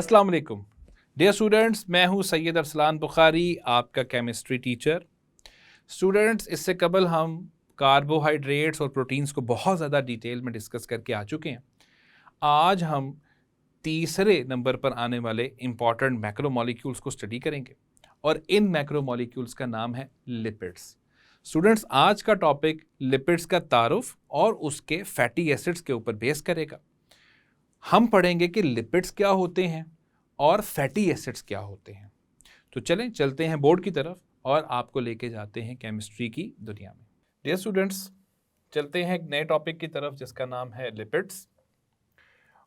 अस्सलाम वालेकुम dear students, मैं हूं सैयद अरसलान बुखारी, आपका केमिस्ट्री टीचर। स्टूडेंट्स, इससे कबल हम कार्बोहाइड्रेट्स और प्रोटीन्स को बहुत ज़्यादा डिटेल में डिस्कस करके आ चुके हैं। आज हम तीसरे नंबर पर आने वाले इंपॉर्टेंट मैक्रोमोलिक्यूल्स को स्टडी करेंगे और इन मैक्रोमोलिक्यूल्स का नाम है लिपिड्स। स्टूडेंट्स, आज का टॉपिक लिपिड्स का तारुफ और उसके फैटी एसिड्स के ऊपर बेस करेगा। हम पढ़ेंगे कि लिपिड्स क्या होते हैं और फैटी एसिड्स क्या होते हैं। तो चलें चलते हैं बोर्ड की तरफ और आपको लेके जाते हैं केमिस्ट्री की दुनिया में। डियर स्टूडेंट्स, चलते हैं एक नए टॉपिक की तरफ जिसका नाम है लिपिड्स,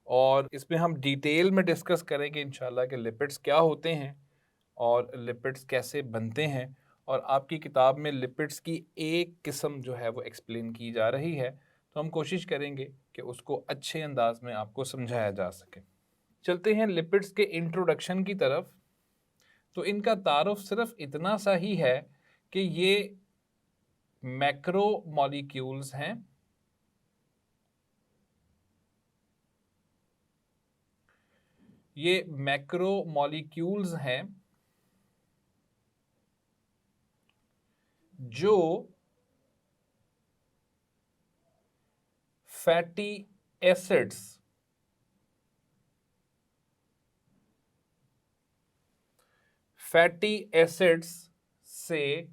और इसमें हम डिटेल में डिस्कस करेंगे इंशाल्लाह कि लिपिड्स क्या होते हैं और लिपिड्स कैसे बनते हैं। और आपकी किताब में लिपिड्स की एक किस्म जो है वो एक्सप्लेन की जा रही है, तो हम कोशिश करेंगे कि उसको अच्छे अंदाज में आपको समझाया जा सके। चलते हैं लिपिड्स के इंट्रोडक्शन की तरफ। तो इनका तारुफ सिर्फ इतना सा ही है कि ये मैक्रो मॉलिक्यूल्स हैं। ये मैक्रो मॉलिक्यूल्स हैं जो फैटी एसिड्स से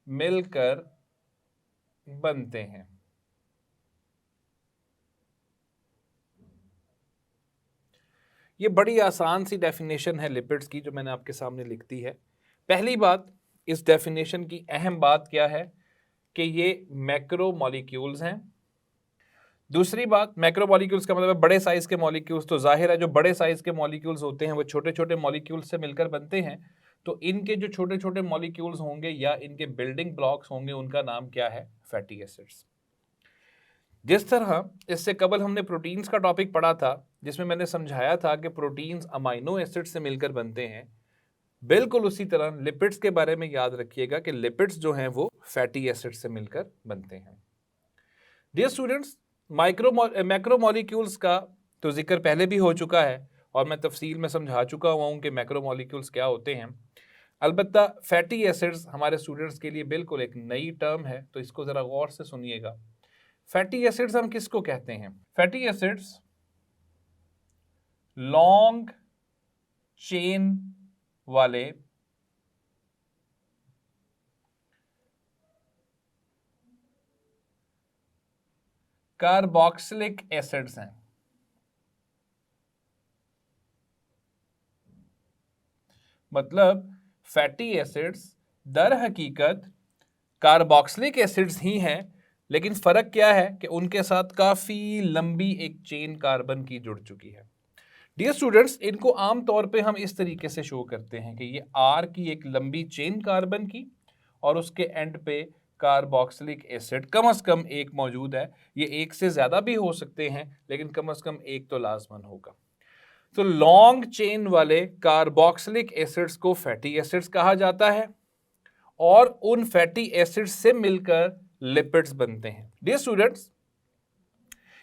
मिलकर बनते हैं। ये बड़ी आसान सी डेफिनेशन है लिपिड्स की जो मैंने आपके सामने लिख दी है। पहली बात, इस डेफिनेशन की अहम बात क्या है कि ये मैक्रो मॉलिक्यूल्स हैं। दूसरी बात, मैक्रो मॉलिक्यूल्स का मतलब है बड़े साइज के मॉलिक्यूल्स। तो जाहिर है जो बड़े साइज के मॉलिक्यूल्स होते हैं वो छोटे छोटे मॉलिक्यूल्स से मिलकर बनते हैं। तो इनके जो छोटे छोटे मॉलिक्यूल्स होंगे या इनके बिल्डिंग ब्लॉक्स होंगे, उनका नाम क्या है? Fatty acids. जिस तरह इससे कबल हमने प्रोटीन्स का टॉपिक पढ़ा था जिसमें मैंने समझाया था कि प्रोटीन्स अमाइनो एसिड से मिलकर बनते हैं, बिल्कुल उसी तरह लिपिड्स के बारे में याद रखिएगा कि लिपिड्स जो हैं वो फैटी एसिड से मिलकर बनते हैं। डियर स्टूडेंट्स, मैक्रोमोलिक्यूल्स का तो जिक्र पहले भी हो चुका है और मैं तफसील में समझा चुका हुआ हूँ कि मैक्रोमोलिक्यूल्स क्या होते हैं। अलबत्ता फैटी एसिड्स हमारे स्टूडेंट्स के लिए बिल्कुल एक नई टर्म है, तो इसको ज़रा गौर से सुनिएगा। फैटी एसिड्स हम किसको कहते हैं? फैटी एसिड्स लॉन्ग चेन वाले कार्बोक्सिलिक एसिड्स हैं। मतलब फैटी एसिड्स दर हकीकत कार्बोक्सिलिक एसिड्स ही हैं, लेकिन फ़र्क क्या है कि उनके साथ काफ़ी लंबी एक चेन कार्बन की जुड़ चुकी है। डियर स्टूडेंट्स, इनको आम तौर पे हम इस तरीके से शो करते हैं कि ये आर की एक लंबी चेन कार्बन की और उसके एंड पे कार्बोक्सिलिक एसिड कम से कम एक मौजूद है। ये एक से ज़्यादा भी हो सकते हैं, लेकिन कम से कम एक तो लाजमन होगा। तो लॉन्ग चेन वाले कार्बोक्सिलिक एसिड्स को फैटी एसिड्स कहा जाता है और उन फैटी एसिड्स से मिलकर लिपिड्स बनते हैं। डियर स्टूडेंट्स,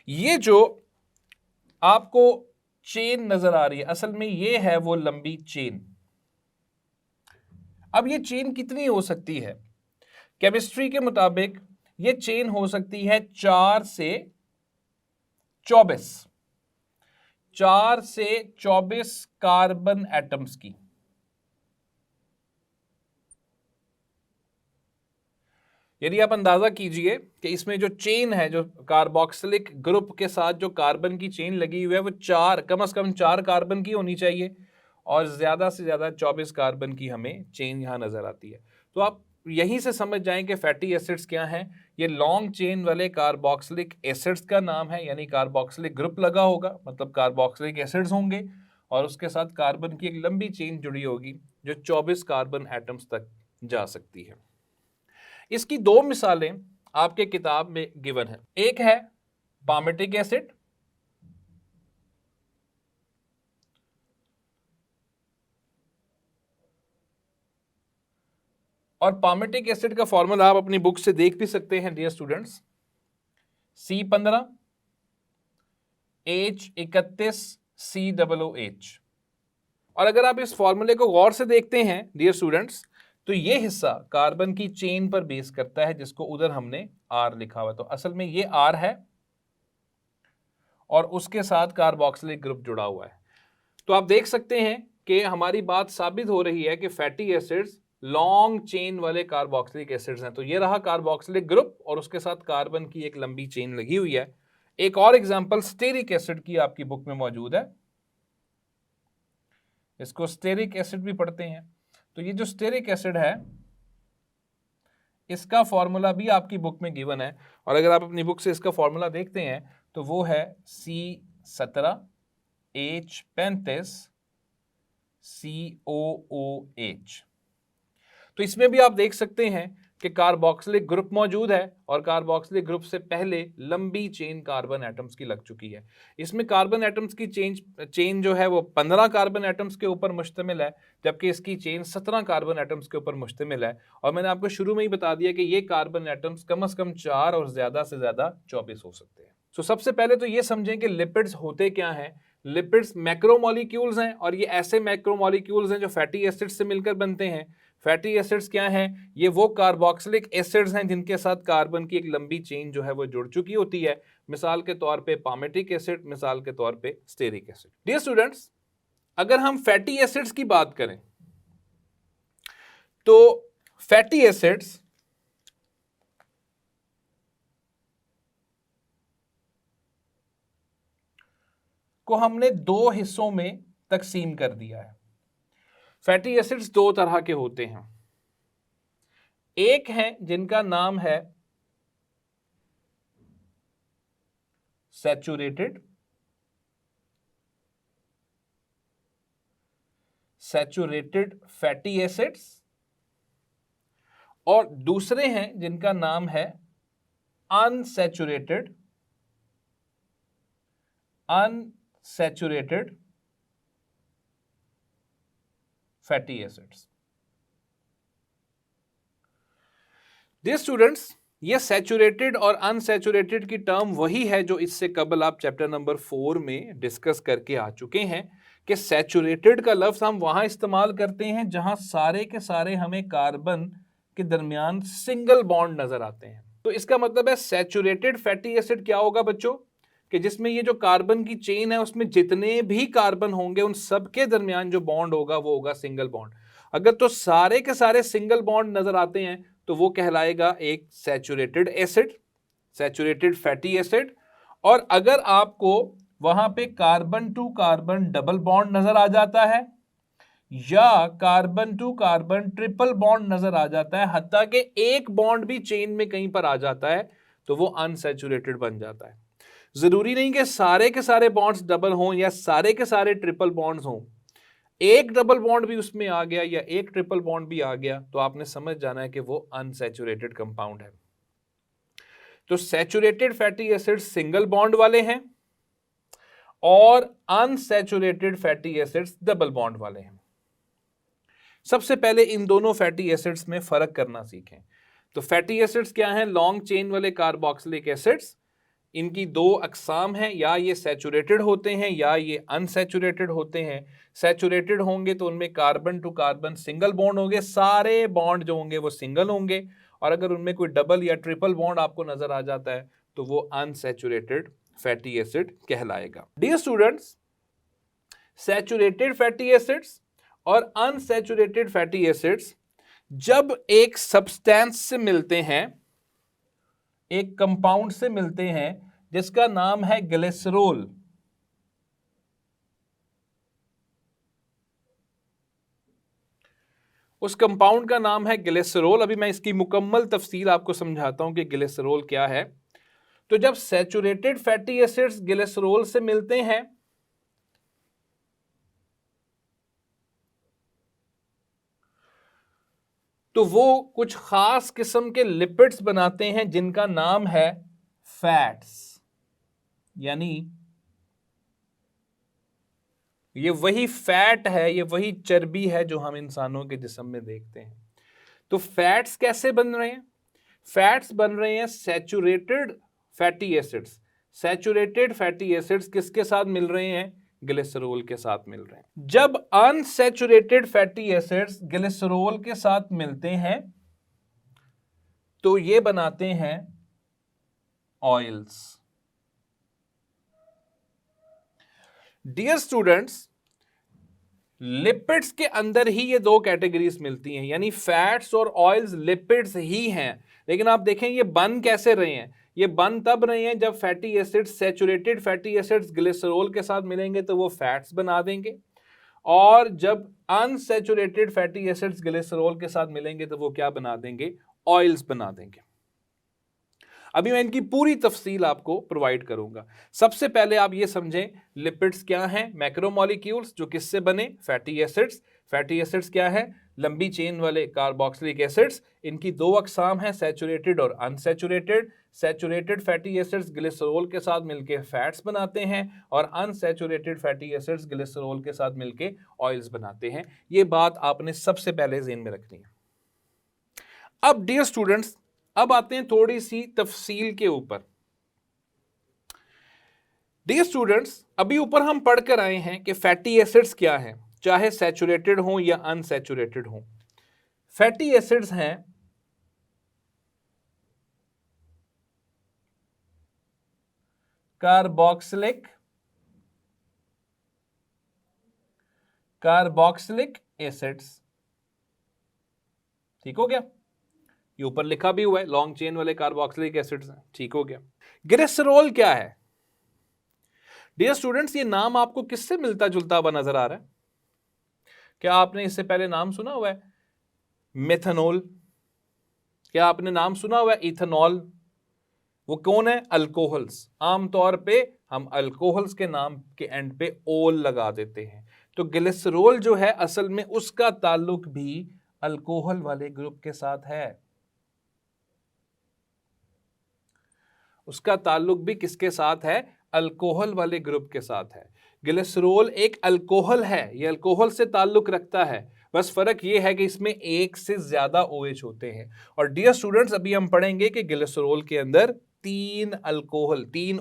ये जो आपको चेन नजर आ रही है, असल में ये है वो लंबी चेन। अब ये चेन कितनी हो सकती है? केमिस्ट्री के मुताबिक ये चेन हो सकती है 4 से 24 कार्बन एटम्स की। यदि आप अंदाजा कीजिए कि इसमें जो चेन है, जो कार्बोक्सिलिक ग्रुप के साथ जो कार्बन की चेन लगी हुई है, वो कम से कम 4 कार्बन की होनी चाहिए और ज़्यादा से ज़्यादा 24 कार्बन की हमें चेन यहाँ नज़र आती है। तो आप यहीं से समझ जाएं कि फैटी एसिड्स क्या हैं। ये लॉन्ग चेन वाले कार्बोक्सिलिक एसिड्स का नाम है, यानी कार्बोक्सिलिक ग्रुप लगा होगा, मतलब कार्बोक्सिलिक एसिड्स होंगे और उसके साथ कार्बन की एक लंबी चेन जुड़ी होगी जो 24 कार्बन एटम्स तक जा सकती है। इसकी 2 मिसालें आपके किताब में गिवन है। एक है पामेटिक एसिड और पामेटिक एसिड का फॉर्मूला आप अपनी बुक से देख भी सकते हैं डियर स्टूडेंट्स। C15H31 COOH। और अगर आप इस फॉर्मूले को गौर से देखते हैं डियर स्टूडेंट्स, तो ये हिस्सा कार्बन की चेन पर बेस करता है, जिसको उधर हमने R लिखा हुआ है। तो असल में ये R है और उसके साथ कार्बोक्सिलिक ग्रुप जुड़ा हुआ है। तो आप देख सकते हैं कि हमारी बात साबित हो रही है कि फैटी एसिड्स लॉन्ग चेन वाले कार्बोक्सिलिक एसिड्स हैं। तो ये रहा कार्बोक्सिलिक ग्रुप और उसके साथ कार्बन की एक लंबी चेन लगी हुई है। एक और एग्जांपल स्टेरिक एसिड की आपकी बुक में मौजूद है, इसको स्टेरिक एसिड भी पढ़ते हैं। तो ये जो स्टेरिक एसिड है इसका फॉर्मूला भी आपकी बुक में गिवन है, और अगर आप अपनी बुक से इसका फॉर्मूला देखते हैं तो वो है C17H35 COOH। तो इसमें भी आप देख सकते हैं कि कार्बोक्सिलिक ग्रुप मौजूद है और कार्बोक्सिलिक ग्रुप से पहले लंबी चेन कार्बन एटम्स की लग चुकी है। इसमें कार्बन एटम्स की चेन जो है वो 15 कार्बन एटम्स के ऊपर मुश्तमिल है, जबकि इसकी चेन 17 कार्बन एटम्स के ऊपर मुश्तमिल है। और मैंने आपको शुरू में ही बता दिया कि ये कार्बन एटम्स कम से कम 4 और ज्यादा से ज्यादा 24 हो सकते हैं। तो सबसे पहले तो ये समझें कि लिपिड्स होते क्या हैं। लिपिड्स मैक्रोमोलिक्यूल्स हैं और ये ऐसे मैक्रोमोलिक्यूल्स हैं जो फैटी एसिड्स से मिलकर बनते हैं। फैटी एसिड्स क्या हैं? ये वो कार्बोक्सिलिक एसिड्स हैं जिनके साथ कार्बन की एक लंबी चेन जो है वो जुड़ चुकी होती है। मिसाल के तौर पे पामेटिक एसिड, मिसाल के तौर पे स्टेरिक एसिड। डियर स्टूडेंट्स, अगर हम फैटी एसिड्स की बात करें तो फैटी एसिड्स को हमने दो हिस्सों में तकसीम कर दिया है। फैटी एसिड्स दो तरह के होते हैं। एक है जिनका नाम है सैचुरेटेड फैटी एसिड्स, और दूसरे हैं जिनका नाम है unsaturated fatty acids. Dear students, ये सैचुरेटेड और अनसैचुरेटेड की टर्म वही है जो इससे कबल आप चैप्टर नंबर 4 में डिस्कस करके आ चुके हैं कि सैचुरेटेड का लफ्ज हम वहां इस्तेमाल करते हैं जहां सारे के सारे हमें कार्बन के दरमियान सिंगल बॉन्ड नजर आते हैं। तो इसका मतलब है सैचुरेटेड फैटी एसिड क्या होगा बच्चों, कि जिसमें ये जो कार्बन की चेन है उसमें जितने भी कार्बन होंगे उन सबके दरमियान जो बॉन्ड होगा वो होगा सिंगल बॉन्ड। अगर तो सारे के सारे सिंगल बॉन्ड नजर आते हैं तो वो कहलाएगा एक saturated acid, saturated fatty acid. और अगर आपको वहां पे carbon to carbon double bond नजर आ जाता है या carbon to carbon triple bond नजर आ जाता है, हत्ता कि एक बॉन्ड भी चेन में कहीं पर आ जाता है, तो वो अनसैचुरेटेड बन जाता है। जरूरी नहीं कि सारे के सारे बॉन्ड्स डबल हों या सारे के सारे ट्रिपल बॉन्ड्स हों। एक डबल बॉन्ड भी उसमें आ गया या एक ट्रिपल बॉन्ड भी आ गया तो आपने समझ जाना है कि वो अनसैचुरेटेड कंपाउंड है। तो saturated fatty acids single bond वाले हैं और unsaturated fatty acids double bond वाले हैं। सबसे पहले इन दोनों फैटी एसिड्स में फर्क करना सीखें। तो फैटी एसिड्स क्या हैं? लॉन्ग चेन वाले कार्बोक्सिलिक एसिड्स। इनकी दो अकसाम हैं, या ये सैचुरेटेड होते हैं या ये अनसैचुरेटेड होते हैं। सैचुरेटेड होंगे तो उनमें carbon to carbon single bond होंगे, सारे बॉन्ड जो होंगे वो सिंगल होंगे। और अगर उनमें कोई डबल या ट्रिपल बॉन्ड आपको नजर आ जाता है तो वो अनसैचुरेटेड फैटी एसिड कहलाएगा। Dear students, saturated fatty acids और अनसैचुरेटेड फैटी एसिड्स जब एक सब्सटेंस से मिलते हैं, एक कंपाउंड से मिलते हैं जिसका नाम है ग्लिसरॉल, उस कंपाउंड का नाम है ग्लिसरॉल। अभी मैं इसकी मुकम्मल तफसील आपको समझाता हूं कि ग्लिसरॉल क्या है। तो जब सैचुरेटेड फैटी एसिड्स ग्लिसरॉल से मिलते हैं तो वो कुछ खास किस्म के लिपिड्स बनाते हैं जिनका नाम है फैट्स। यानी ये वही फैट है, ये वही चर्बी है जो हम इंसानों के जिस्म में देखते हैं। तो फैट्स कैसे बन रहे हैं? फैट्स बन रहे हैं saturated fatty acids. Saturated fatty acids किसके साथ मिल रहे हैं? ग्लिसरॉल के साथ मिल रहे हैं। जब अनसैचुरेटेड फैटी एसिड्स ग्लिसरॉल के साथ मिलते हैं तो ये बनाते हैं ऑयल्स। डियर स्टूडेंट्स, लिपिड्स के अंदर ही ये दो कैटेगरीज मिलती हैं, यानी फैट्स और ऑयल्स लिपिड्स ही हैं। लेकिन आप देखें ये बन कैसे रहे हैं, ये बन तब रहे हैं जब fatty acids, saturated fatty acids glycerol के साथ मिलेंगे तो वो फैट्स बना देंगे, और जब अनसैचुरेटेड फैटी एसिड्स ग्लिसरॉल के साथ मिलेंगे तो वो क्या बना देंगे, ऑयल्स बना देंगे। अभी मैं इनकी पूरी तफसील आपको प्रोवाइड करूंगा। सबसे पहले आप ये समझें लिपिड्स क्या हैं, मैक्रोमोलिक्यूल्स जो किससे बने, फैटी एसिड्स। फैटी एसिड्स क्या है, लंबी चेन वाले कार्बोक्सिलिक एसिड्स। इनकी दो अकसाम हैं, सैचुरेटेड और unsaturated. Saturated fatty acids glycerol के साथ मिलकर फैट्स बनाते हैं और अनसैचुरेटेड फैटी एसिड्स ग्लिसरॉल के साथ मिलकर ऑयल्स बनाते हैं। ये बात आपने सबसे पहले ज़हन में रखनी है। अब डियर स्टूडेंट्स, अब आते हैं थोड़ी सी तफसील के ऊपर। डियर स्टूडेंट्स, अभी ऊपर हम पढ़कर आए हैं कि फैटी एसिड्स क्या हैं, चाहे सैचुरेटेड हो या अनसैचुरेटेड हो। फैटी एसिड्स हैं कार्बोक्सिलिक एसिड्स। ठीक हो गया, ये ऊपर लिखा भी हुआ है, लॉन्ग चेन वाले कार्बोक्सिलिक एसिड्स हैं। ठीक हो गया। ग्लिसरॉल क्या है? डियर स्टूडेंट्स, ये नाम आपको किससे मिलता जुलता हुआ नजर आ रहा है? क्या आपने इससे पहले नाम सुना हुआ है मेथनॉल? क्या आपने नाम सुना हुआ है इथेनॉल? वो कौन है? अल्कोहल्स। आमतौर पे हम अल्कोहल्स के नाम के एंड पे ओल लगा देते हैं। तो ग्लिसरॉल जो है असल में उसका ताल्लुक भी अल्कोहल वाले ग्रुप के साथ है। उसका ताल्लुक भी किसके साथ है? अल्कोहल वाले ग्रुप के साथ है। ग्लिसरॉल एक अल्कोहल है, ये अल्कोहल से ताल्लुक रखता है, बस फर्क ये है कि इसमें एक से ज्यादा OH होते हैं। और डियर स्टूडेंट्स, अभी हम पढ़ेंगे कि ग्लिसरॉल के अंदर 3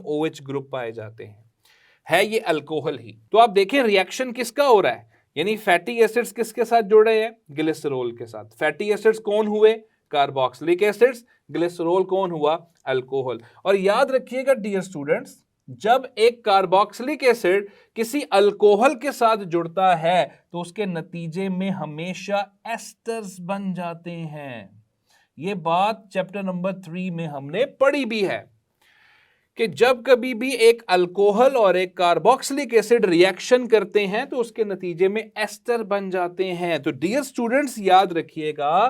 OH ग्रुप पाए जाते हैं। है ये अल्कोहल ही। तो आप देखें रिएक्शन किसका हो रहा है, यानी फैटी एसिड्स किसके साथ जुड़ रहे हैं? ग्लिसरॉल के साथ। फैटी एसिड्स कौन हुए? Carboxylic acids. ग्लिसरॉल कौन हुआ? अल्कोहल। और याद रखिएगा डियर स्टूडेंट्स, जब एक कार्बोक्सिलिक एसिड किसी अल्कोहल के साथ जुड़ता है तो उसके नतीजे में हमेशा एस्टर्स बन जाते हैं। यह बात चैप्टर नंबर 3 में हमने पढ़ी भी है कि जब कभी भी एक अल्कोहल और एक कार्बोक्सिलिक एसिड रिएक्शन करते हैं तो उसके नतीजे में एस्टर बन जाते हैं। तो डियर स्टूडेंट्स, याद रखिएगा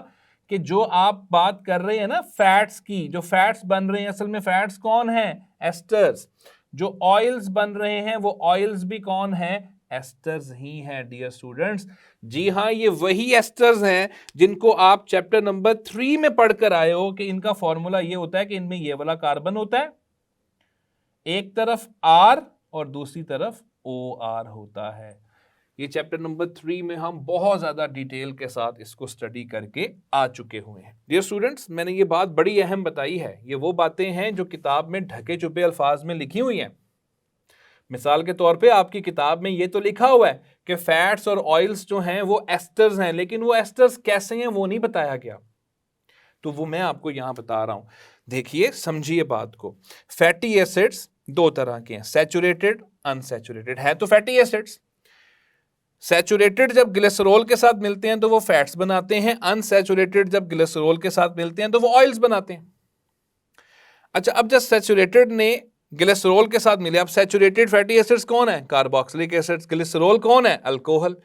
कि जो आप बात कर रहे हैं ना फैट्स की, जो फैट्स बन रहे हैं असल में फैट्स कौन हैं? एस्टर्स। जो ऑयल्स बन रहे हैं वो ऑयल्स भी कौन हैं? एस्टर्स ही हैं डियर स्टूडेंट्स। जी हाँ, ये वही एस्टर्स हैं जिनको आप चैप्टर नंबर 3 में पढ़कर आए हो कि इनका फॉर्मूला ये होता है कि इनमें ये वाला कार्बन होता है, एक तरफ R और दूसरी तरफ OR होता है। ये चैप्टर नंबर 3 में हम बहुत ज्यादा डिटेल के साथ इसको स्टडी करके आ चुके हुए हैं। डियर स्टूडेंट्स, मैंने ये बात बड़ी अहम बताई है। ये वो बातें हैं जो किताब में ढके छुपे अल्फाज में लिखी हुई हैं। मिसाल के तौर पे आपकी किताब में ये तो लिखा हुआ है कि फैट्स और ऑयल्स जो हैं वो एस्टर्स हैं, लेकिन वो एस्टर्स कैसे हैं वो नहीं बताया गया। तो वो मैं आपको यहां बता रहा हूं। देखिए, समझिए बात को। फैटी एसिड्स दो तरह के हैं, सैचुरेटेड, अनसैचुरेटेड। है तो फैटी एसिड्स। सैचुरेटेड जब ग्लिसरॉल के साथ मिलते हैं तो वो फैट्स बनाते हैं, अनसैचुरेटेड जब ग्लिसरॉल के साथ मिलते हैं तो वो ऑयल्स बनाते हैं। अच्छा, अब जब सैचुरेटेड ने ग्लिसरॉल के साथ मिले, अब सैचुरेटेड फैटी एसिड्स कौन है? Carboxylic acids. ग्लिसरॉल कौन है? अल्कोहल।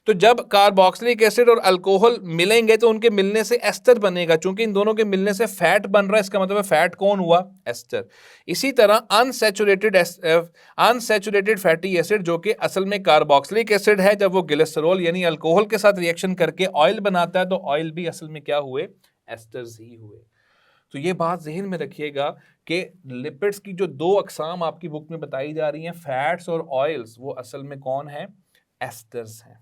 तो जब कार्बोक्सिलिक एसिड और अल्कोहल मिलेंगे तो उनके मिलने से एस्टर बनेगा। चूंकि इन दोनों के मिलने से फैट बन रहा है, इसका मतलब है फैट कौन हुआ? एस्टर। इसी तरह अनसैचुरेटेड फैटी एसिड जो कि असल में कार्बोक्सिलिक एसिड है, जब वो ग्लिसरॉल यानी अल्कोहल के साथ रिएक्शन करके ऑयल बनाता है तो ऑयल भी असल में क्या हुए? एस्टर्स ही हुए। तो ये बात ज़हन में रखिएगा कि लिपिड्स की जो दो अकसाम आपकी बुक में बताई जा रही हैं, फैट्स और ऑयल्स, वो असल में कौन है? एस्टर्स हैं।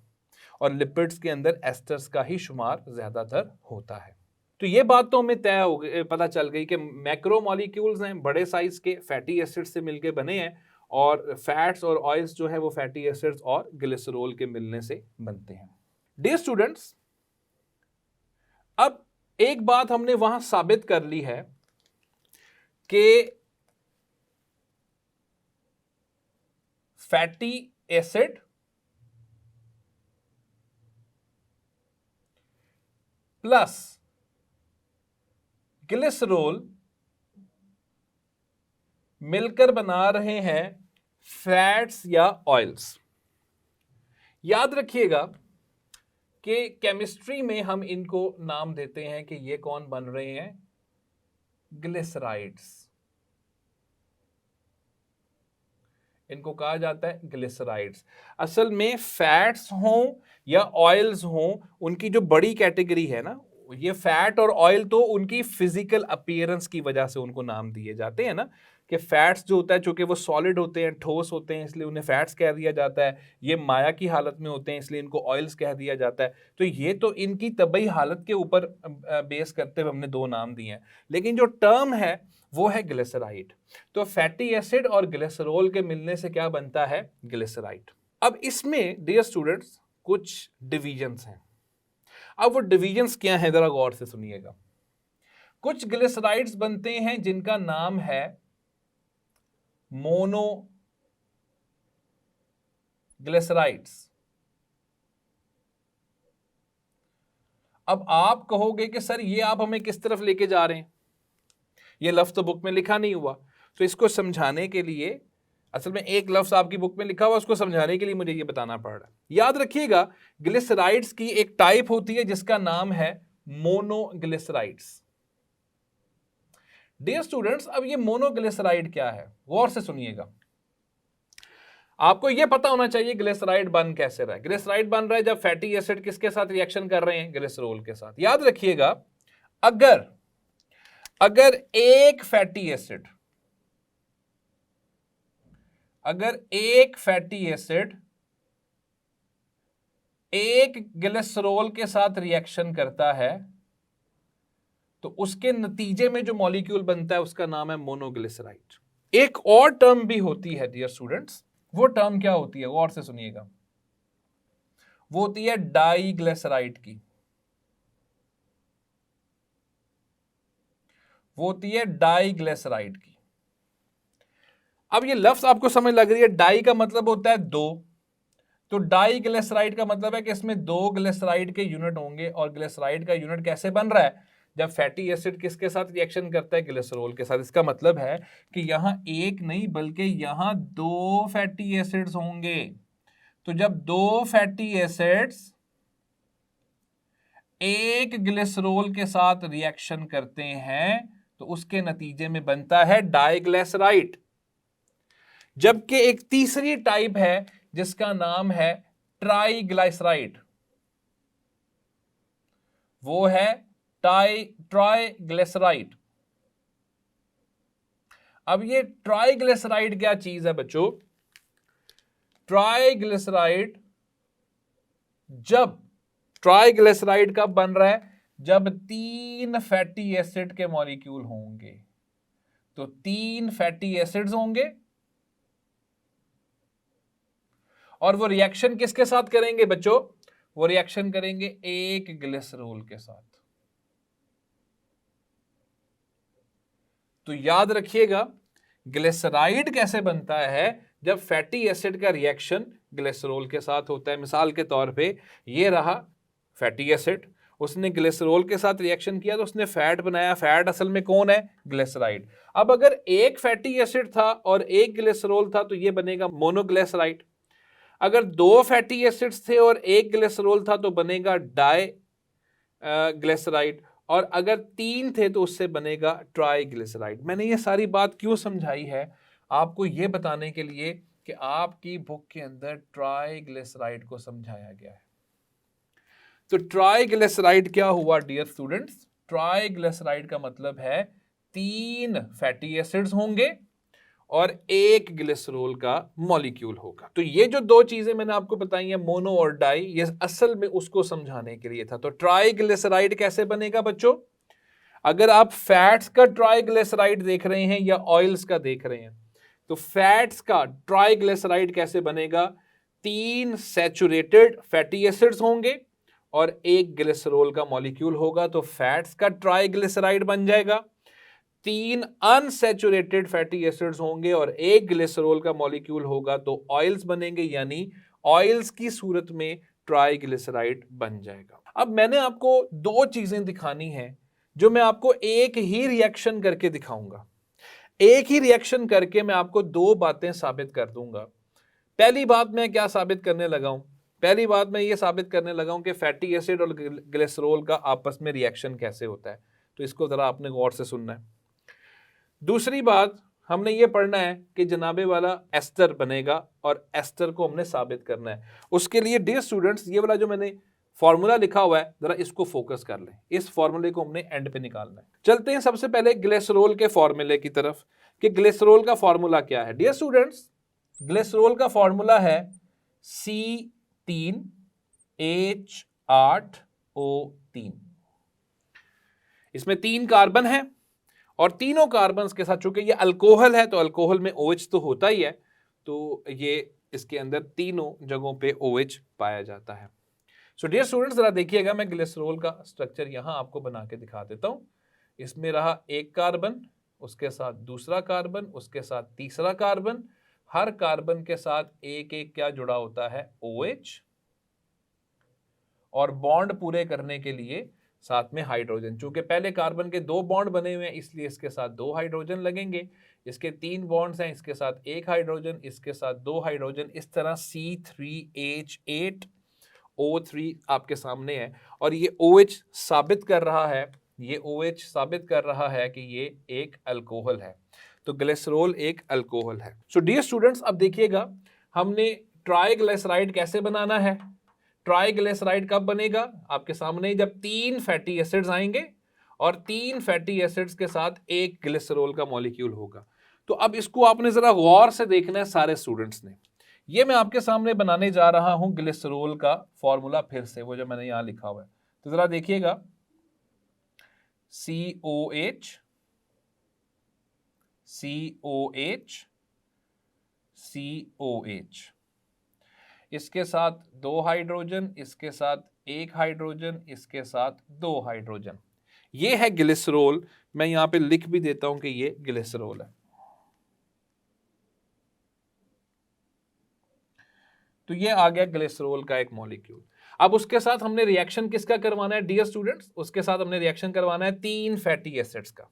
और लिपिड्स के अंदर एस्टर्स का ही शुमार ज़्यादातर होता है। तो ये बात तो हमें तय हो गई, पता चल गई कि मैक्रोमोलिक्यूल्स हैं, बड़े साइज के फैटी एसिड से मिलके बने हैं, और फैट्स और ऑयल्स जो है वो फैटी एसिड्स और ग्लिसरॉल के मिलने से बनते हैं। डियर स्टूडेंट्स, अब एक बात हमने वहां साबित कर ली है कि फैटी एसिड प्लस ग्लिसरॉल मिलकर बना रहे हैं फैट्स या ऑयल्स। याद रखिएगा कि केमिस्ट्री में हम इनको नाम देते हैं कि ये कौन बन रहे हैं, ग्लिसराइड्स। इनको कहा जाता है ग्लिसराइड्स। असल में फैट्स हों या ऑयल्स हों, उनकी जो बड़ी कैटेगरी है ना, ये फैट और ऑयल तो उनकी फिजिकल अपीयरेंस की वजह से उनको नाम दिए जाते हैं ना, कि फैट्स जो होता है चूंकि वो सॉलिड होते हैं, ठोस होते हैं, इसलिए उन्हें फैट्स कह दिया जाता है। ये माया की हालत में होते हैं इसलिए इनको ऑयल्स कह दिया जाता है। तो ये तो इनकी तबई हालत के ऊपर बेस करते हुए हमने दो नाम दिए हैं, लेकिन जो टर्म है वो है ग्लिसराइड। तो फैटी एसिड और ग्लिसरॉल के मिलने से क्या बनता है, ग्लिसराइड। अब इसमें डियर स्टूडेंट्स कुछ डिविजन्स हैं। अब वो डिविजन्स क्या हैं जरा गौर से सुनिएगा। कुछ ग्लिसराइड्स बनते हैं जिनका नाम है मोनो ग्लिसराइड्स। अब आप कहोगे कि सर ये आप हमें किस तरफ लेके जा रहे हैं, ये लफ्ज तो बुक में लिखा नहीं हुआ। तो इसको समझाने के लिए, असल में एक लफ्ज आपकी बुक में लिखा हुआ, उसको समझाने के लिए मुझे ये बताना पड़ रहा है। याद रखिएगा ग्लिसराइड्स की एक टाइप होती है जिसका नाम है मोनोग्लिसराइड्स। डियर स्टूडेंट्स, अब ये मोनोग्लिसराइड क्या है, गौर से सुनिएगा। आपको यह पता होना चाहिए ग्लिसराइड बन कैसे रहा है। ग्लिसराइड बन रहा है जब फैटी एसिड किसके साथ रिएक्शन कर रहे हैं, ग्लिसरॉल के साथ। याद रखिएगा अगर एक फैटी एसिड एक ग्लिसरॉल के साथ रिएक्शन करता है तो उसके नतीजे में जो मॉलिक्यूल बनता है उसका नाम है मोनोग्लिसराइड। एक और टर्म भी होती है डियर स्टूडेंट्स, वो टर्म क्या होती है, गौर से सुनिएगा। वो होती है डाइग्लिसराइड की। अब ये लफ्ज आपको समझ लग रही है, डाई का मतलब होता है दो, तो डाइग्लिसराइड का मतलब है कि इसमें दो ग्लिसराइड के यूनिट होंगे। और ग्लिसराइड का यूनिट कैसे बन रहा है, जब फैटी एसिड किसके साथ रिएक्शन करता है, ग्लिसरॉल के साथ। इसका मतलब है कि यहां एक नहीं बल्कि यहां दो फैटी एसिड्स होंगे। तो जब दो फैटी एसिड्स एक ग्लिसरॉल के साथ रिएक्शन करते हैं तो उसके नतीजे में बनता है डाइग्लिसराइड। जबकि एक तीसरी टाइप है जिसका नाम है ट्राइग्लिसराइड, वो है ट्राइग्लिसराइड। अब ये ट्राइग्लिसराइड क्या चीज है बच्चों, ट्राइग्लिसराइड कब बन रहा है, जब तीन फैटी एसिड के मॉलिक्यूल होंगे। तो तीन फैटी एसिड्स होंगे और वो रिएक्शन किसके साथ करेंगे बच्चों, वो रिएक्शन करेंगे एक ग्लिसरॉल के साथ। तो याद रखिएगा ग्लिसराइड कैसे बनता है, जब फैटी एसिड का रिएक्शन ग्लिसरॉल के साथ होता है। मिसाल के तौर पे ये रहा फैटी एसिड, उसने ग्लिसरॉल के साथ रिएक्शन किया तो उसने फैट बनाया। फैट असल में कौन है, ग्लिसराइड। अब अगर एक फैटी एसिड था और एक ग्लिसरॉल था तो ये बनेगा मोनोग्लिसराइड। अगर दो फैटी एसिड्स थे और एक ग्लिसरॉल था तो बनेगा डाइग्लिसराइड। और अगर तीन थे तो उससे बनेगा ट्राइग्लिसराइड। मैंने ये सारी बात क्यों समझाई है, आपको ये बताने के लिए कि आपकी बुक के अंदर ट्राइग्लिसराइड को समझाया गया है। तो ट्राइग्लिसराइड क्या हुआ डियर स्टूडेंट्स, ट्राइग्लिसराइड का मतलब है तीन फैटी एसिड्स होंगे और एक ग्लिसरॉल का मॉलिक्यूल होगा। तो ये जो दो चीजें मैंने आपको बताई हैं, मोनो और डाई, ये असल में उसको समझाने के लिए था। तो ट्राइग्लिसराइड कैसे बनेगा बच्चों, अगर आप फैट्स का ट्राइग्लिसराइड देख रहे हैं या ऑयल्स का देख रहे हैं, तो फैट्स का ट्राइग्लिसराइड कैसे बनेगा? 3 सैचुरेटेड फैटी एसिड्स होंगे और एक ग्लिसरॉल का मॉलिक्यूल होगा, तो फैट्स का ट्राइग्लिसराइड बन जाएगा। 3 अनसैचुरेटेड फैटी एसिड्स होंगे और एक ग्लिसरॉल का मॉलिक्यूल होगा, तो ऑयल्स बनेंगे, यानी ऑयल्स की सूरत में ट्राइग्लिसराइड बन जाएगा। अब मैंने आपको 2 चीजें दिखानी है जो मैं आपको एक ही रिएक्शन करके दिखाऊंगा। एक ही रिएक्शन करके मैं आपको 2 बातें साबित कर दूंगा। पहली बात मैं क्या साबित करने लगा हूं? पहली बात मैं ये साबित करने लगा हूं कि फैटी एसिड और ग्लिसरॉल का आपस में रिएक्शन कैसे होता है। तो इसको जरा आपने गौर से सुनना है। दूसरी बात हमने ये पढ़ना है कि जनाबे वाला एस्टर बनेगा और एस्टर को हमने साबित करना है। उसके लिए डियर स्टूडेंट्स, ये वाला जो मैंने फॉर्मूला लिखा हुआ है, जरा इसको फोकस कर लें। इस फॉर्मूले को हमने एंड पे निकालना है। चलते हैं सबसे पहले ग्लिसरॉल के फॉर्मूले की तरफ कि ग्लिसरॉल का फॉर्मूला क्या है। डियर स्टूडेंट्स, ग्लिसरॉल का फॉर्मूला है C3H8O3। इसमें 3 कार्बन है और तीनों कार्बन के साथ, चूंकि ये अल्कोहल है तो अल्कोहल में OH तो होता ही है, तो ये इसके अंदर तीनों जगहों पे OH पाया जाता है। सो डियर स्टूडेंट्स, जरा देखिएगा, मैं ग्लिसरॉल का स्ट्रक्चर यहां आपको बना के दिखा देता हूं। इसमें रहा एक कार्बन, उसके साथ दूसरा कार्बन, उसके साथ तीसरा कार्बन। हर कार्बन के साथ एक एक क्या जुड़ा होता है? OH। और बॉन्ड पूरे करने के लिए साथ में हाइड्रोजन। चूंकि पहले कार्बन के 2 बॉन्ड बने हुए हैं, इसलिए इसके साथ 2 हाइड्रोजन लगेंगे। इसके 3 बॉन्ड्स हैं, इसके साथ 1 हाइड्रोजन, इसके साथ 2 हाइड्रोजन। इस तरह C3H8O3 आपके सामने है और ये OH साबित कर रहा है, ये OH साबित कर रहा है कि ये एक अल्कोहल है। तो ग्लिसरॉल एक अल्कोहल है। सो डियर स्टूडेंट्स, अब देखिएगा हमने ट्राइग्लिसराइड कैसे बनाना है। ट्राइग्लिसराइड कब बनेगा? आपके सामने जब 3 फैटी एसिड्स आएंगे और 3 फैटी एसिड्स के साथ एक ग्लिसरॉल का मॉलिक्यूल होगा। तो अब इसको आपने जरा गौर से देखना है सारे स्टूडेंट्स ने। ये मैं आपके सामने बनाने जा रहा हूं ग्लिसरॉल का फॉर्मूला, फिर से वो जो मैंने यहां लिखा हुआ है। तो जरा देखिएगा, COH COH COH, इसके साथ 2 हाइड्रोजन, इसके साथ 1 हाइड्रोजन, इसके साथ 2 हाइड्रोजन। ये है ग्लिसरॉल। मैं यहां पे लिख भी देता हूं कि ये ग्लिसरॉल है। तो ये आ गया ग्लिसरॉल का एक मॉलिक्यूल। अब उसके साथ हमने रिएक्शन किसका करवाना है डियर स्टूडेंट्स? उसके साथ हमने रिएक्शन करवाना है 3 फैटी एसिड्स का।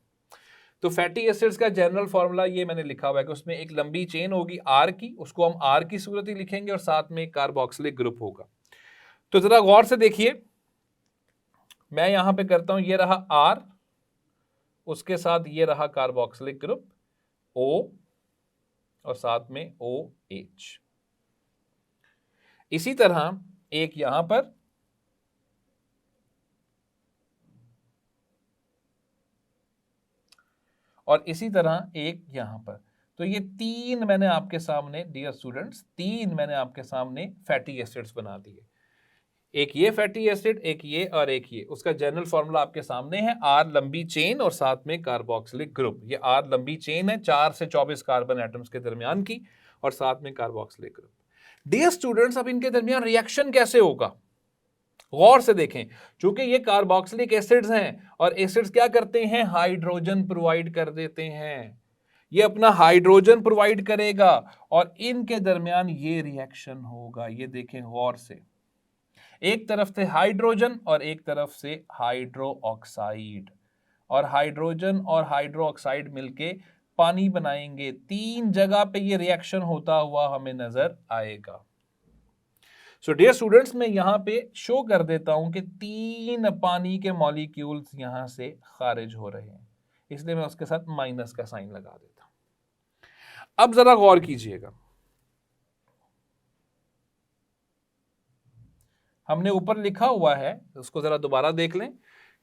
तो फैटी एसिड्स का जनरल फॉर्मूला ये मैंने लिखा हुआ है कि उसमें एक लंबी चेन होगी R की, उसको हम R की सूरत ही लिखेंगे और साथ में एक कार्बोक्सिलिक ग्रुप होगा। तो जरा गौर से देखिए, मैं यहां पे करता हूं, ये रहा R, उसके साथ ये रहा कार्बोक्सिलिक ग्रुप O और साथ में OH। इसी तरह एक यहां पर और इसी तरह एक यहां पर। तो ये 3 मैंने आपके सामने डियर स्टूडेंट्स, 3 मैंने आपके सामने फैटी एसिड्स बना दिए। एक ये फैटी एसिड, एक ये और एक ये। उसका जनरल फॉर्मूला आपके सामने है, R लंबी चेन और साथ में कार्बोक्सिलिक ग्रुप। ये R लंबी चेन है 4 से 24 कार्बन एटम्स के दरमियान की और साथ में कार्बोक्सिलिक ग्रुप। डियर स्टूडेंट्स, अब इनके दरमियान रिएक्शन कैसे होगा? गौर से देखें, क्योंकि ये कार्बोक्सिलिक एसिड्स हैं और एसिड्स क्या करते हैं? हाइड्रोजन प्रोवाइड कर देते हैं। ये अपना हाइड्रोजन प्रोवाइड करेगा और इनके दरमियान ये रिएक्शन होगा। ये देखें गौर से, एक तरफ से हाइड्रोजन और एक तरफ से हाइड्रो ऑक्साइड, और हाइड्रोजन और हाइड्रो ऑक्साइड मिलके पानी बनाएंगे। 3 जगह पे ये रिएक्शन होता हुआ हमें नजर आएगा। सो डियर स्टूडेंट्स, मैं यहां पे शो कर देता हूं कि 3 पानी के मॉलिक्यूल्स यहां से खारिज हो रहे हैं, इसलिए मैं उसके साथ माइनस का साइन लगा देता हूं। अब जरा गौर कीजिएगा, हमने ऊपर लिखा हुआ है, उसको जरा दोबारा देख लें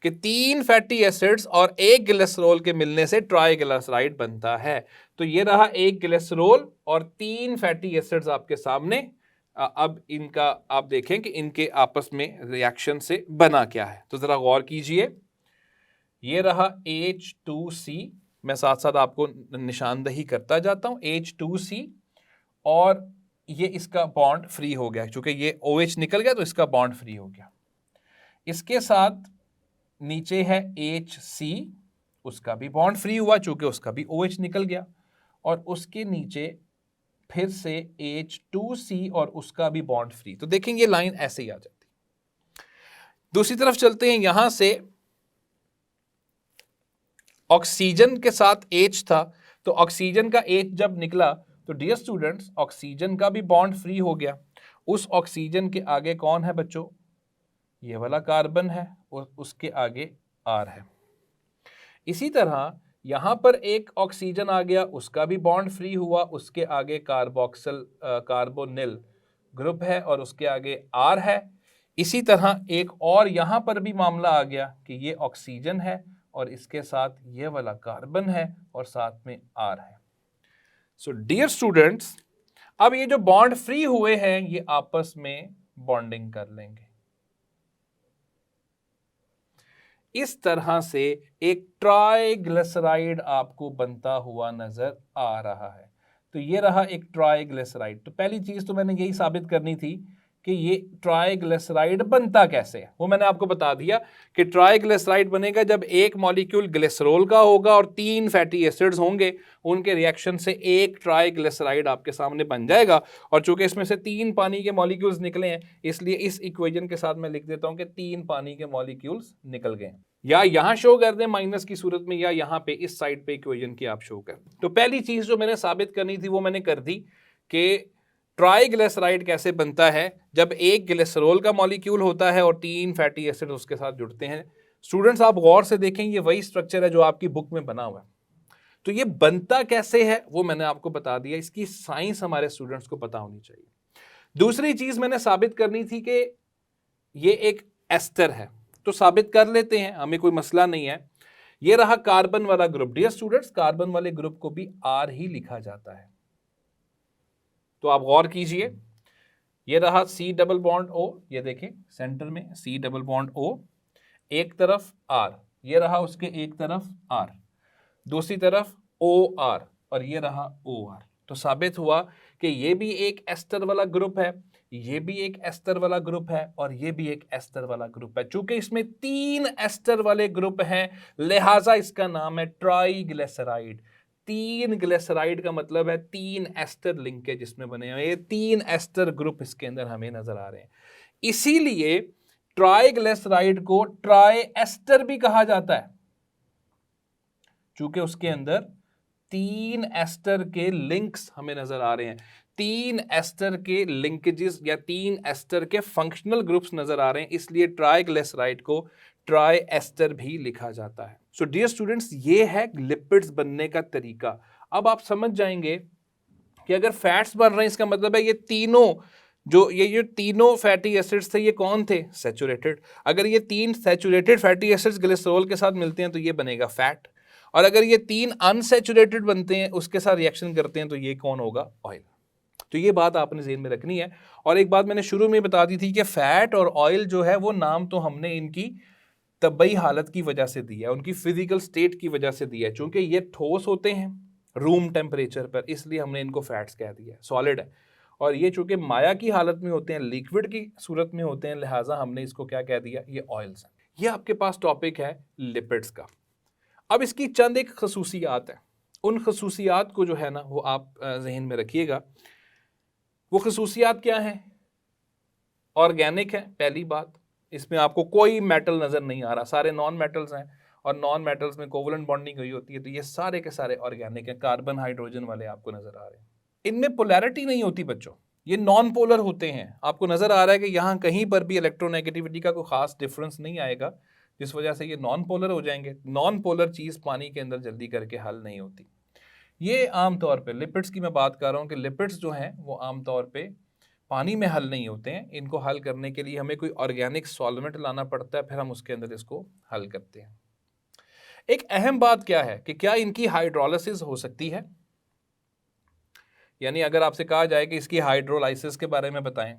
कि 3 फैटी एसिड्स और एक ग्लिसरॉल के मिलने से ट्राइग्लिसराइड बनता है। तो ये रहा एक ग्लिसरॉल और 3 फैटी एसिड्स आपके सामने। अब इनका आप देखें कि इनके आपस में रिएक्शन से बना क्या है। तो जरा गौर कीजिए, ये रहा H2C मैं साथ साथ आपको निशानदही करता जाता हूँ। H2C और ये इसका बॉन्ड फ्री हो गया, चूंकि ये OH निकल गया तो इसका बॉन्ड फ्री हो गया। इसके साथ नीचे है HC, उसका भी बॉन्ड फ्री हुआ चूंकि उसका भी OH निकल गया। और उसके नीचे फिर से H2C और उसका भी बॉन्ड फ्री। तो देखेंगे लाइन ऐसे ही आ जाती। दूसरी तरफ चलते हैं, यहां से ऑक्सीजन के साथ H था, तो ऑक्सीजन का H जब निकला तो डियर स्टूडेंट्स ऑक्सीजन का भी बॉन्ड फ्री हो गया। उस ऑक्सीजन के आगे कौन है बच्चों? ये वाला कार्बन है और उसके आगे R है। इसी तरह यहां पर एक ऑक्सीजन आ गया, उसका भी बॉन्ड फ्री हुआ, उसके आगे कार्बोनिल ग्रुप है और उसके आगे R है। इसी तरह एक और यहां पर भी मामला आ गया कि ये ऑक्सीजन है और इसके साथ ये वाला कार्बन है और साथ में R है। सो डियर स्टूडेंट्स, अब ये जो बॉन्ड फ्री हुए हैं ये आपस में बॉन्डिंग कर लेंगे। इस तरह से एक ट्राइग्लिसराइड आपको बनता हुआ नजर आ रहा है। तो ये रहा एक ट्राइग्लिसराइड। तो पहली चीज तो मैंने यही साबित करनी थी कि ये ट्राइग्लिसराइड बनता कैसे है, वो मैंने आपको बता दिया कि ट्राइग्लिसराइड बनेगा जब एक मॉलिक्यूल ग्लिसरॉल का होगा और 3 फैटी एसिड्स होंगे, उनके रिएक्शन से एक ट्राइग्लिसराइड आपके सामने बन जाएगा। और चूंकि इसमें से 3 पानी के मॉलिक्यूल्स निकले हैं, इसलिए इस इक्वेशन के साथ मैं लिख देता हूं कि 3 पानी के मॉलिक्यूल्स निकल गए। या यहां शो कर दें माइनस की सूरत में, या यहां पे इस साइड पे इक्वेशन की आप शो कर। तो पहली चीज जो मैंने साबित करनी थी वो मैंने कर दी कि ट्राइग्लिसराइड कैसे बनता है जब एक ग्लिसरॉल का मॉलिक्यूल होता है और 3 फैटी एसिड उसके साथ जुड़ते हैं। स्टूडेंट्स आप गौर से देखें, ये वही स्ट्रक्चर है जो आपकी बुक में बना हुआ है। तो ये बनता कैसे है वो मैंने आपको बता दिया, इसकी साइंस हमारे स्टूडेंट्स को पता होनी चाहिए। दूसरी चीज मैंने साबित करनी थी कि ये एक एस्टर है, तो साबित कर लेते हैं, हमें कोई मसला नहीं है। ये रहा कार्बन वाला ग्रुप। डियर स्टूडेंट्स, कार्बन वाले ग्रुप को भी R ही लिखा जाता है। तो आप गौर कीजिए, ये रहा C डबल बॉन्ड O, ये देखें सेंटर में C डबल बॉन्ड O, एक तरफ R, ये रहा उसके एक तरफ R, दूसरी तरफ OR और ये रहा OR। तो साबित हुआ कि ये भी एक एस्टर वाला ग्रुप है, ये भी एक एस्टर वाला ग्रुप है और ये भी एक एस्टर वाला ग्रुप है। चूंकि इसमें 3 एस्टर वाले ग्रुप हैं, लिहाजा इसका नाम है ट्राइग्लिसराइड। 3 ग्लिसराइड का मतलब है 3 एस्टर लिंकेज इसमें बने हुए, ये 3 एस्टर ग्रुप इसके अंदर हमें नजर आ रहे हैं। इसीलिए ट्राइग्लिसराइड को ट्राई एस्टर भी कहा जाता है, चूंकि उसके अंदर 3 एस्टर के लिंक्स हमें नजर आ रहे हैं, 3 एस्टर के लिंकेजेस या 3 एस्टर के फंक्शनल ग्रुप्स नजर आ रहे हैं, इसलिए ट्राइग्लिसराइड को ट्राई एस्टर भी लिखा जाता है। सो डियर स्टूडेंट्स, ये है लिपिड्स बनने का तरीका। अब आप समझ जाएंगे कि अगर फैट्स बन रहे हैं इसका मतलब है ये तीनों फैटी एसिड्स थे, ये कौन थे? सैचुरेटेड। अगर ये 3 सैचुरेटेड फैटी एसिड्स ग्लिसरॉल के साथ मिलते हैं तो ये बनेगा फैट, और अगर ये 3 अनसैचुरेटेड बनते हैं उसके साथ रिएक्शन करते हैं तो ये कौन होगा? ऑयल। तो ये बात आपने ज़हन में रखनी है। और एक बात मैंने शुरू में बता दी थी कि फैट और ऑयल जो है वो नाम तो हमने इनकी तबई हालत की वजह से दिया है, उनकी फिजिकल स्टेट की वजह से दिया है। चूंकि ये ठोस होते हैं रूम टेम्परेचर पर, इसलिए हमने इनको फैट्स कह दिया है, सॉलिड है। और ये चूंकि माया की हालत में होते हैं, लिक्विड की सूरत में होते हैं, लिहाजा हमने इसको क्या कह दिया? ये ऑयल्स हैं। ये आपके पास टॉपिक है लिपिड्स का। अब इसकी चंद एक खसूसियात है, उन खसूसियात को जो है ना वो आप जहन में रखिएगा। वो खसूसियात क्या हैं? ऑर्गेनिक है पहली बात, इसमें आपको कोई मेटल नज़र नहीं आ रहा, सारे नॉन मेटल्स हैं और नॉन मेटल्स में कोवलेंट बॉन्डिंग हुई होती है, तो ये सारे के सारे ऑर्गेनिक हैं। कार्बन हाइड्रोजन वाले आपको नज़र आ रहे हैं, इनमें पोलैरिटी नहीं होती बच्चों, ये नॉन पोलर होते हैं। आपको नज़र आ रहा है कि यहाँ कहीं पर भी इलेक्ट्रोनेगेटिविटी का कोई खास डिफरेंस नहीं आएगा, जिस वजह से ये नॉन पोलर हो जाएंगे। नॉन पोलर चीज़ पानी के अंदर जल्दी करके हल नहीं होती। ये आमतौर पर लिपिड्स की मैं बात कर रहा हूँ कि लिपिड्स जो हैं वो आमतौर पर पानी में हल नहीं होते हैं। इनको हल करने के लिए हमें कोई ऑर्गेनिक सॉल्वेंट लाना पड़ता है, फिर हम उसके अंदर इसको हल करते हैं। एक अहम बात क्या है कि क्या इनकी हाइड्रोलिसिस हो सकती है? यानी अगर आपसे कहा जाए कि इसकी हाइड्रोलाइसिस के बारे में बताएं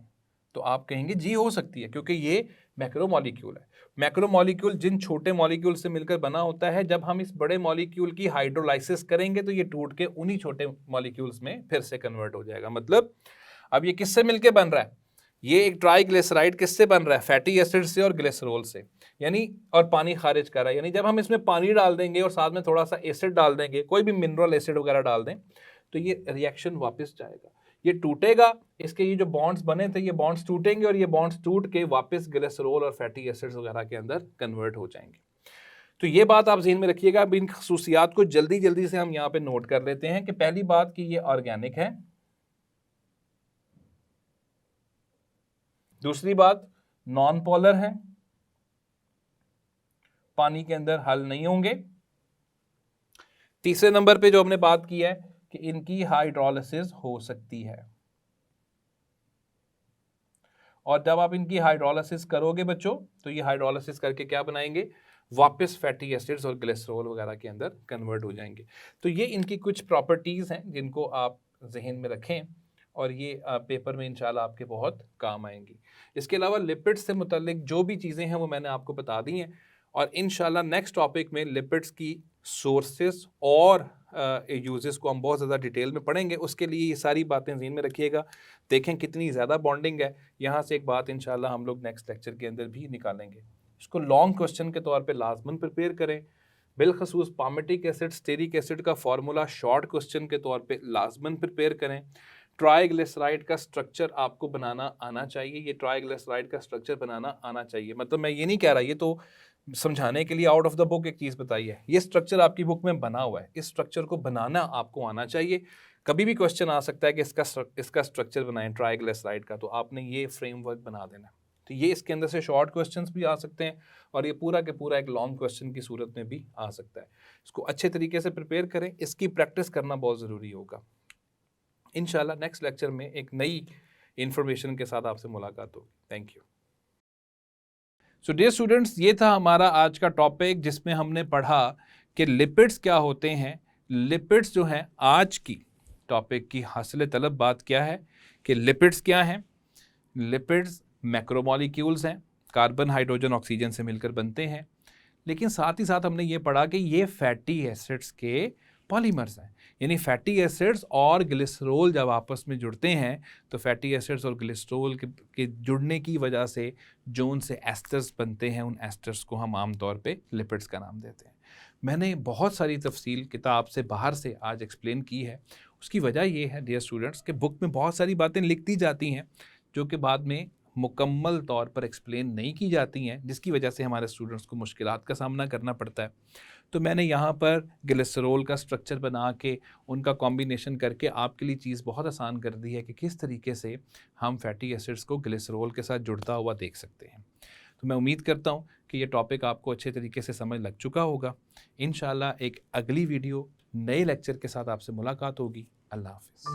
तो आप कहेंगे जी हो सकती है, क्योंकि ये मैक्रोमॉलिक्यूल है। मैक्रोमॉलिक्यूल जिन छोटे मॉलिक्यूल से मिलकर बना होता है, जब हम इस बड़े मॉलिक्यूल की हाइड्रोलाइसिस करेंगे तो ये टूट के उन्हीं छोटे मॉलिक्यूल्स में फिर से कन्वर्ट हो जाएगा। मतलब अब ये किससे मिलके बन रहा है, ये एक ट्राइग्लिसराइड किससे बन रहा है, फैटी एसिड से और ग्लिसरॉल से, यानी और पानी खारिज कर रहा है। यानी जब हम इसमें पानी डाल देंगे और साथ में थोड़ा सा एसिड डाल देंगे, कोई भी मिनरल एसिड वगैरह डाल दें, तो ये रिएक्शन वापस जाएगा, ये टूटेगा, इसके ये जो बॉन्ड्स बने थे ये बॉन्ड्स टूटेंगे और ये बॉन्ड्स टूट के वापस ग्लिसरॉल और फैटी एसिड्स वगैरह के अंदर कन्वर्ट हो जाएंगे। तो ये बात आप ज़हन में रखिएगा। अब इन खसूसियात को जल्दी जल्दी से हम यहाँ पे नोट कर लेते हैं कि पहली बात कि ये ऑर्गेनिक है, दूसरी बात नॉन पोलर है, पानी के अंदर हल नहीं होंगे, तीसरे नंबर पे जो हमने बात की है कि इनकी हाइड्रोलिसिस हो सकती है, और जब आप इनकी हाइड्रोलिसिस करोगे बच्चों तो ये हाइड्रोलिसिस करके क्या बनाएंगे, वापस फैटी एसिड्स और ग्लिसरॉल वगैरह के अंदर कन्वर्ट हो जाएंगे। तो ये इनकी कुछ प्रॉपर्टीज़ हैं जिनको आप जहन में रखें और ये पेपर में इंशाल्लाह आपके बहुत काम आएंगी। इसके अलावा लिपिड्स से मुतल्लिक जो भी चीज़ें हैं वो मैंने आपको बता दी हैं, और इंशाल्लाह नेक्स्ट टॉपिक में लिपिड्स की सोर्सेस और यूजेस को हम बहुत ज़्यादा डिटेल में पढ़ेंगे। उसके लिए ये सारी बातें ज़हन में रखिएगा। देखें कितनी ज़्यादा बॉन्डिंग है। यहाँ से एक बात इंशाल्लाह हम लोग नेक्स्ट लेक्चर के अंदर भी निकालेंगे। इसको लॉन्ग क्वेश्चन के तौर पे लाजमन प्रिपेयर करें। बिलखसूस पामेटिक एसिड स्टेरिक एसिड का फार्मूला शॉर्ट क्वेश्चन के तौर पे लाजमन प्रिपेयर करें। ट्राइग्लिसराइड का स्ट्रक्चर आपको बनाना आना चाहिए, ये ट्राइग्लिसराइड का स्ट्रक्चर बनाना आना चाहिए। मतलब मैं ये नहीं कह रहा, ये तो समझाने के लिए आउट ऑफ द बुक एक चीज़ बताई है, ये स्ट्रक्चर आपकी बुक में बना हुआ है, इस स्ट्रक्चर को बनाना आपको आना चाहिए। कभी भी क्वेश्चन आ सकता है कि इसका स्ट्रक्चर बनाएं ट्राइग्लिसराइड का, तो आपने ये फ्रेमवर्क बना देना। तो ये इसके अंदर से शॉर्ट क्वेश्चंस भी आ सकते हैं और ये पूरा के पूरा एक लॉन्ग क्वेश्चन की सूरत में भी आ सकता है। इसको अच्छे तरीके से प्रिपेयर करें, इसकी प्रैक्टिस करना बहुत ज़रूरी होगा। इंशाल्लाह नेक्स्ट लेक्चर में एक नई इंफॉर्मेशन के साथ आपसे मुलाकात होगी। Thank you. So dear students, ये था हमारा आज का टॉपिक जिसमें हमने पढ़ा कि लिपिड्स क्या होते हैं। लिपिड्स जो हैं, आज की टॉपिक की हासिल तलब बात क्या है कि लिपिड्स क्या हैं। लिपिड्स मैक्रोमॉलिक्यूल्स हैं, कार्बन हाइड्रोजन ऑक्सीजन से मिलकर बनते हैं। लेकिन साथ ही साथ हमने ये पढ़ा कि ये फैटी एसिड्स के पॉलीमर्स हैं, यानी फैटी एसिड्स और ग्लिसरॉल जब आपस में जुड़ते हैं तो फैटी एसिड्स और ग्लिसरॉल के जुड़ने की वजह से जो उनसे एस्टर्स बनते हैं, उन एस्टर्स को हम आमतौर पे लिपिड्स का नाम देते हैं। मैंने बहुत सारी तफसील किताब से बाहर से आज एक्सप्लेन की है। उसकी वजह ये है डियर स्टूडेंट्स कि बुक में बहुत सारी बातें लिखती जाती हैं जो कि बाद में मुकम्मल तौर पर एक्सप्लेन नहीं की जाती हैं, जिसकी वजह से हमारे स्टूडेंट्स को मुश्किलात का सामना करना पड़ता है। तो मैंने यहाँ पर ग्लिसरॉल का स्ट्रक्चर बना के उनका कॉम्बिनेशन करके आपके लिए चीज़ बहुत आसान कर दी है कि किस तरीके से हम फैटी एसिड्स को ग्लिसरॉल के साथ जुड़ता हुआ देख सकते हैं। तो मैं उम्मीद करता हूँ कि ये टॉपिक आपको अच्छे तरीके से समझ लग चुका होगा। इंशाल्लाह एक अगली वीडियो नए लेक्चर के साथ आपसे मुलाकात होगी। अल्लाह हाफ़िज़।